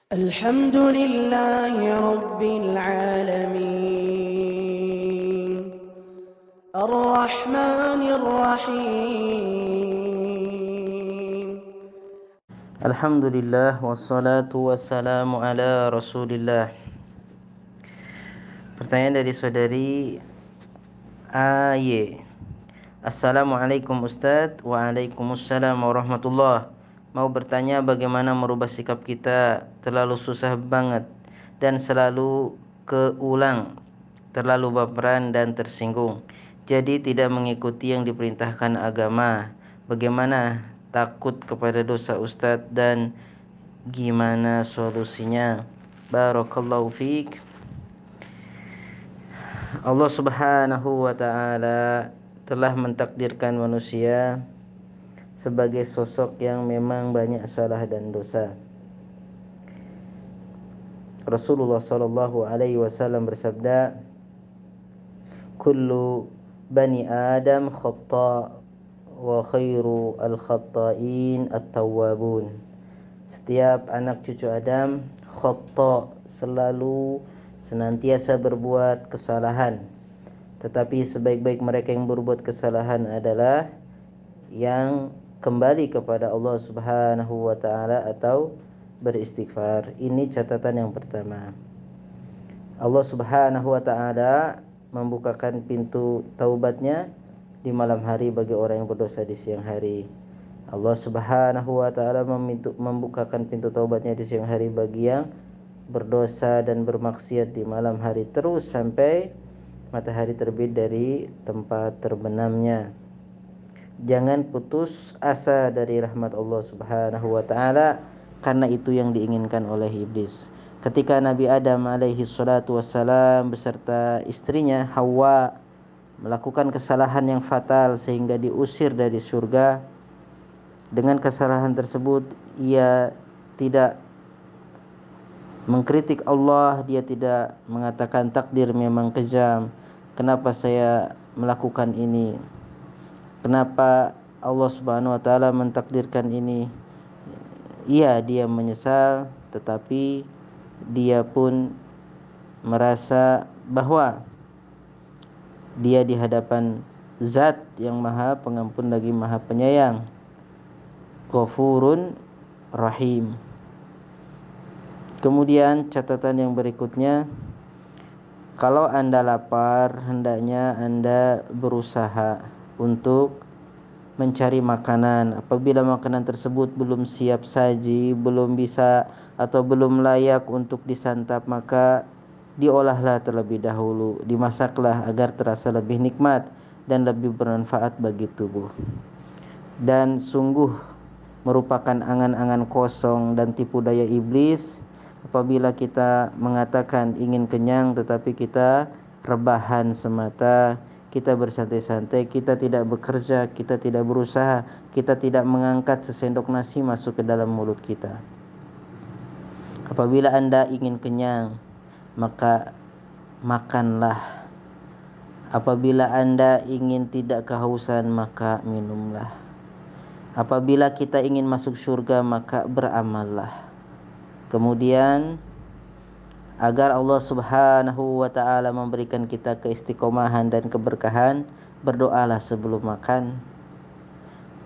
الحمد لله رب العالمين الرحمن الرحيم. Alhamdulillah wassalatu wassalamu ala Rasulillah. Pertanyaan dari saudari AY. Assalamualaikum Ustaz. Waalaikumsalam warahmatullah. Mau bertanya bagaimana merubah sikap kita terlalu susah banget dan selalu keulang, terlalu baperan dan tersinggung. Jadi tidak mengikuti yang diperintahkan agama. Bagaimana takut kepada dosa Ustaz dan gimana solusinya? Barakallahu fiik. Allah Subhanahu wa taala telah mentakdirkan manusia sebagai sosok yang memang banyak salah dan dosa. Rasulullah sallallahu alaihi wasallam bersabda, "Kullu bani Adam khata' wa khairu al-khatta'in at-tawwabun." Setiap anak cucu Adam khata', selalu senantiasa berbuat kesalahan, tetapi sebaik-baik mereka yang berbuat kesalahan adalah yang kembali kepada Allah Subhanahu wa taala atau beristighfar. Ini catatan yang pertama. Allah Subhanahu wa taala membukakan pintu taubatnya di malam hari bagi orang yang berdosa di siang hari. Allah Subhanahu wa taala membukakan pintu taubatnya di siang hari bagi yang berdosa dan bermaksiat di malam hari, terus sampai matahari terbit dari tempat terbenamnya. Jangan putus asa dari rahmat Allah Subhanahu wa taala, karena itu yang diinginkan oleh iblis. Ketika Nabi Adam alaihi salatu wassalam beserta istrinya Hawa melakukan kesalahan yang fatal sehingga diusir dari surga, dengan kesalahan tersebut ia tidak mengkritik Allah, dia tidak mengatakan takdir memang kejam, kenapa saya melakukan ini, kenapa Allah Subhanahu wa taala mentakdirkan ini. Iya, dia menyesal, tetapi dia pun merasa bahwa dia di hadapan Zat yang Maha Pengampun lagi Maha Penyayang, Ghafurun Rahim. Kemudian catatan yang berikutnya, kalau Anda lapar, hendaknya Anda berusaha untuk mencari makanan. Apabila makanan tersebut belum siap saji, belum bisa atau belum layak untuk disantap, maka diolahlah terlebih dahulu, dimasaklah agar terasa lebih nikmat dan lebih bermanfaat bagi tubuh. Dan sungguh merupakan angan-angan kosong dan tipu daya iblis apabila kita mengatakan ingin kenyang tetapi kita rebahan semata, kita bersantai-santai, kita tidak bekerja, kita tidak berusaha, kita tidak mengangkat sesendok nasi masuk ke dalam mulut kita. Apabila Anda ingin kenyang, maka makanlah. Apabila Anda ingin tidak kehausan, maka minumlah. Apabila kita ingin masuk surga, maka beramallah. Kemudian agar Allah Subhanahu wa taala memberikan kita keistiqomahan dan keberkahan, berdoalah sebelum makan.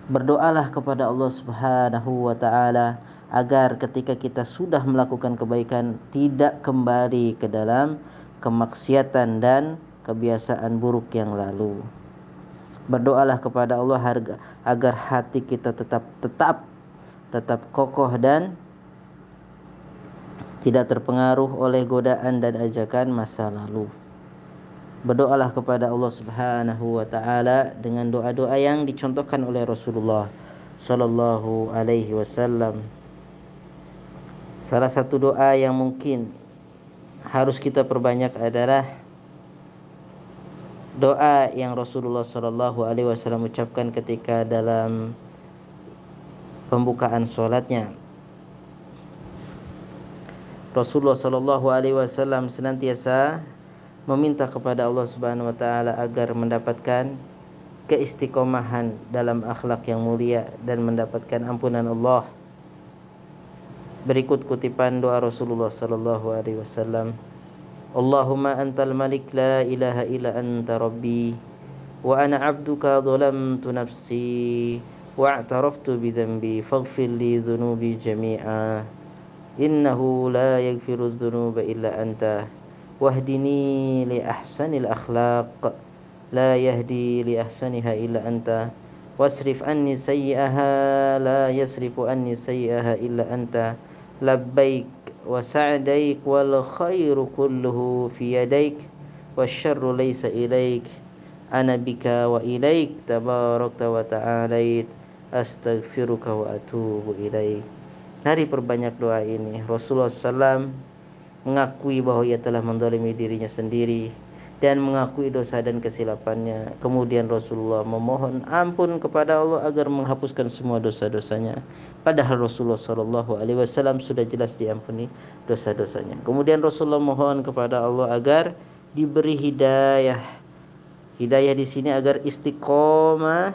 Berdoalah kepada Allah Subhanahu wa taala agar ketika kita sudah melakukan kebaikan tidak kembali ke dalam kemaksiatan dan kebiasaan buruk yang lalu. Berdoalah kepada Allah agar hati kita tetap kokoh dan tidak terpengaruh oleh godaan dan ajakan masa lalu. Berdoalah kepada Allah Subhanahu wa taala dengan doa-doa yang dicontohkan oleh Rasulullah sallallahu alaihi wasallam. Salah satu doa yang mungkin harus kita perbanyak adalah doa yang Rasulullah sallallahu alaihi wasallam ucapkan ketika dalam pembukaan salatnya. Rasulullah sallallahu alaihi wasallam senantiasa meminta kepada Allah Subhanahu wa taala agar mendapatkan keistiqomahan dalam akhlak yang mulia dan mendapatkan ampunan Allah. Berikut kutipan doa Rasulullah sallallahu alaihi wasallam. Allahumma antal malik la ilaha illa anta rabbi wa ana 'abduka dhalamtu nafsi wa i'taraftu bi dhanbi faghfir li dhunubi jami'a innahu la yaghfiru dhunuba illa anta wahdini li ahsanil akhlaq la yahdi li ahsaniha illa anta wasrif anni sayyi'aha la yasrifu anni sayyi'aha illa anta labbaik wa sa'daik wal khairu kulluhu fi yadaik wasyarru laysa ilaik ana bika wa ilaik tabarakta wa ta'alait astaghfiruka wa atubu ilaik. Mari perbanyak doa ini. Rasulullah SAW mengakui bahwa ia telah menzalimi dirinya sendiri dan mengakui dosa dan kesilapannya. Kemudian Rasulullah memohon ampun kepada Allah agar menghapuskan semua dosa-dosanya. Padahal Rasulullah SAW sudah jelas diampuni dosa-dosanya. Kemudian Rasulullah mohon kepada Allah agar diberi hidayah. Hidayah di sini agar istiqomah,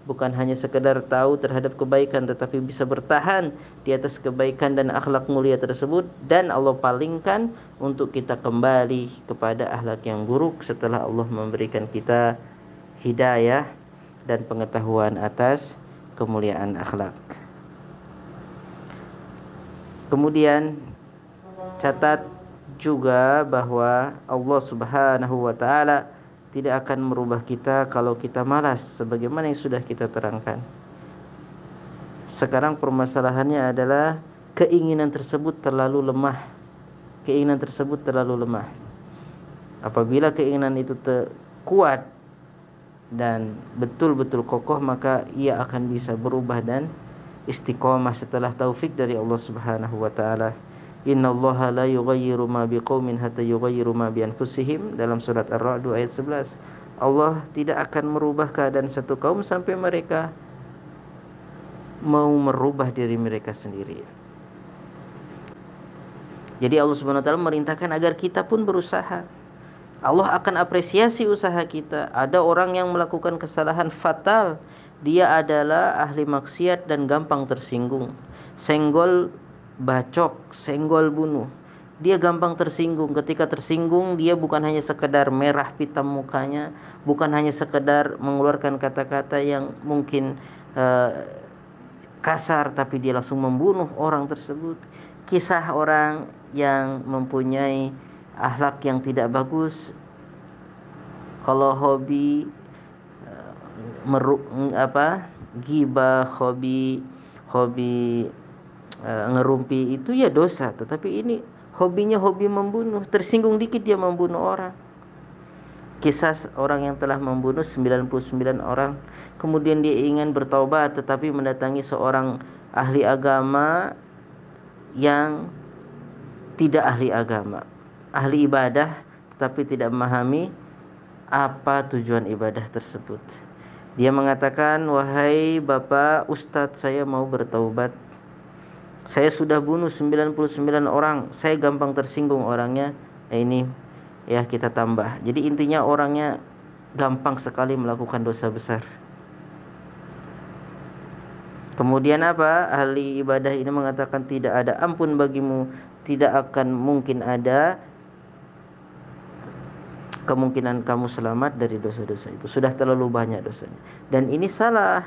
bukan hanya sekedar tahu terhadap kebaikan, tetapi bisa bertahan di atas kebaikan dan akhlak mulia tersebut. Dan Allah palingkan untuk kita kembali kepada akhlak yang buruk setelah Allah memberikan kita hidayah dan pengetahuan atas kemuliaan akhlak. Kemudian catat juga bahwa Allah Subhanahu wa ta'ala tidak akan merubah kita kalau kita malas, sebagaimana yang sudah kita terangkan. Sekarang permasalahannya adalah keinginan tersebut terlalu lemah. Keinginan tersebut terlalu lemah. Apabila keinginan itu kuat dan betul-betul kokoh, maka ia akan bisa berubah dan istiqomah setelah taufik dari Allah Subhanahu wa ta'ala. Innallaha la yughayyiru ma biqaumin hatta yughayyiru ma bi anfusihim, dalam surat Ar-Ra'd ayat 11. Allah tidak akan merubah keadaan satu kaum sampai mereka mau merubah diri mereka sendiri. Jadi Allah Subhanahu wa taala merintahkan agar kita pun berusaha. Allah akan apresiasi usaha kita. Ada orang yang melakukan kesalahan fatal, dia adalah ahli maksiat dan gampang tersinggung. Senggol bacok, senggol bunuh. Dia gampang tersinggung. Ketika tersinggung, dia bukan hanya sekedar merah pitam mukanya, bukan hanya sekedar mengeluarkan kata-kata yang mungkin kasar, tapi dia langsung membunuh orang tersebut. Kisah orang yang mempunyai akhlak yang tidak bagus, kalau hobi ghibah, hobi ngerumpi, itu ya dosa. Tetapi ini hobinya hobi membunuh, tersinggung dikit dia membunuh orang. Kisah orang yang telah membunuh 99 orang, kemudian dia ingin bertaubat, tetapi mendatangi seorang ahli agama yang tidak ahli agama, ahli ibadah, tetapi tidak memahami apa tujuan ibadah tersebut. Dia mengatakan, wahai bapak ustadz, saya mau bertaubat. Saya sudah bunuh 99 orang, saya gampang tersinggung orangnya. Ini ya kita tambah. Jadi intinya orangnya gampang sekali melakukan dosa besar. Kemudian apa? Ahli ibadah ini mengatakan, tidak ada ampun bagimu, tidak akan mungkin ada kemungkinan kamu selamat dari dosa-dosa itu. Sudah terlalu banyak dosanya. Dan ini salah,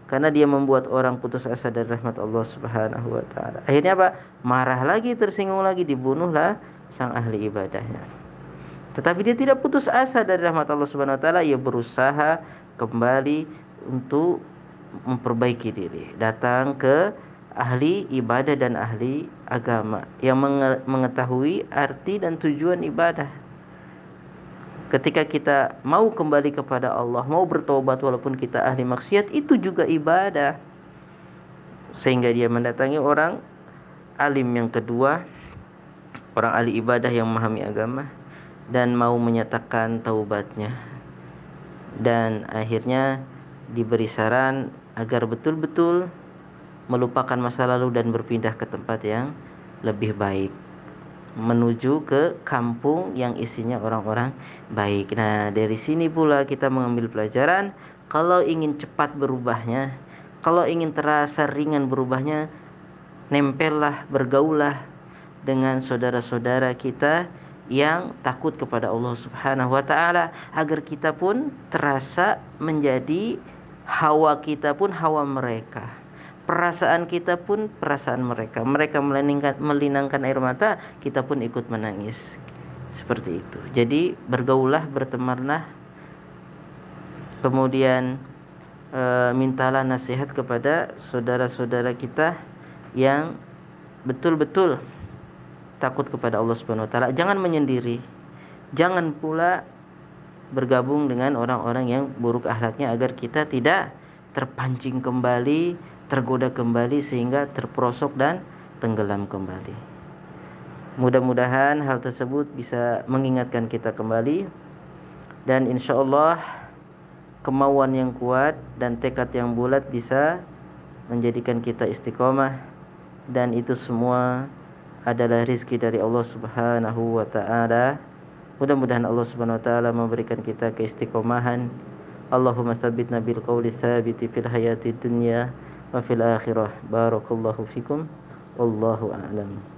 karena dia membuat orang putus asa dari rahmat Allah Subhanahu wa ta'ala. Akhirnya apa? Marah lagi, tersinggung lagi, dibunuhlah sang ahli ibadahnya. Tetapi dia tidak putus asa dari rahmat Allah Subhanahu wa ta'ala. Ia berusaha kembali untuk memperbaiki diri, datang ke ahli ibadah dan ahli agama yang mengetahui arti dan tujuan ibadah. Ketika kita mau kembali kepada Allah, mau bertobat walaupun kita ahli maksiat, itu juga ibadah. Sehingga dia mendatangi orang alim yang kedua, orang ahli ibadah yang memahami agama, dan mau menyatakan taubatnya. Dan akhirnya diberi saran agar betul-betul melupakan masa lalu dan berpindah ke tempat yang lebih baik, menuju ke kampung yang isinya orang-orang baik. Nah, dari sini pula kita mengambil pelajaran, kalau ingin cepat berubahnya, kalau ingin terasa ringan berubahnya, nempellah, bergaullah dengan saudara-saudara kita yang takut kepada Allah Subhanahu wa taala, agar kita pun terasa menjadi hawa kita pun hawa mereka. Perasaan kita pun perasaan mereka. Mereka melinangkan air mata, kita pun ikut menangis. Seperti itu. Jadi bergaullah, bertemanlah. Kemudian mintalah nasihat kepada saudara-saudara kita yang betul-betul takut kepada Allah Subhanahu wa taala. Jangan menyendiri. Jangan pula bergabung dengan orang-orang yang buruk akhlaknya, agar kita tidak terpancing kembali, tergoda kembali sehingga terperosok dan tenggelam kembali. Mudah-mudahan hal tersebut bisa mengingatkan kita kembali, dan insyaallah kemauan yang kuat dan tekad yang bulat bisa menjadikan kita istiqomah, dan itu semua adalah rizki dari Allah Subhanahu wa taala. Mudah-mudahan Allah Subhanahu wa taala memberikan kita keistiqomahan. Allahumma tsabbitna bil qawli tsabiti fil hayati dunya wa fil akhirah. Barakallahu fikum. Wallahu a'lam.